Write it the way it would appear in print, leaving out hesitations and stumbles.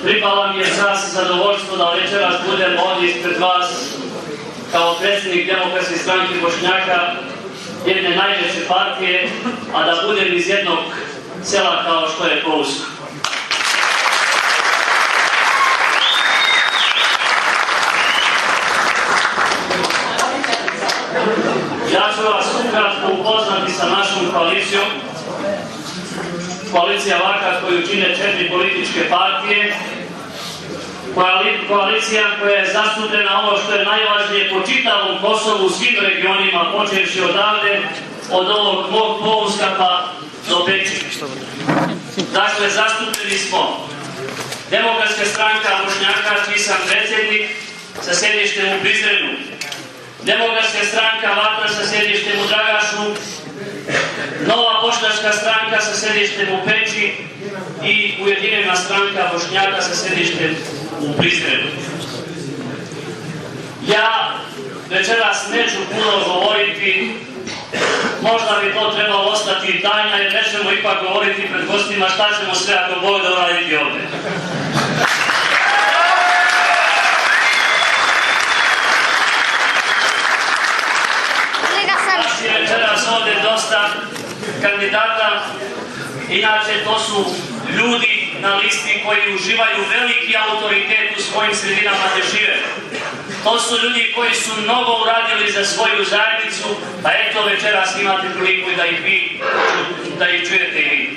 Pripala mi je čast i zadovoljstvo da večeras budem ovdje ispred vas kao predsjednik Demokratske stranke Bošnjaka, jedne najveće partije, a da budem iz jednog sela kao što je Pousko. Ja ću vas ukratko upoznati sa našom koalicijom. Koalicija Vakat koju čine 4 političke partije. Koalicija koja je zastupljena ovo što je najvažnije po čitavom Kosovu, u svim regionima, počevši odavde, od ovog mog Pouska pa do Peći. Dakle, zastupljeni smo Demokratska stranka Bošnjaka, čiji sam predsjednik, sa sjedištem u Prizrenu. Demokratska stranka Vatra sa sjedištem u Dragašu, Nova bošnjačka stranka sa sjedištem u Peći i Ujedinjena stranka Bošnjaka sa sjedištem u Prizrenu. Ja večeras neću puno govoriti, možda bi to trebalo ostati tajna jer nećemo ipak govoriti pred gostima šta ćemo sve ako Bog da uraditi ovdje. Nas je večeras ovdje dosta kandidata, inače to su ljudi na listi koji uživaju veliki autoritet u svojim sredinama gdje žive. To su ljudi koji su mnogo uradili za svoju zajednicu, pa eto večeras imate priliku da ih čujete i vi.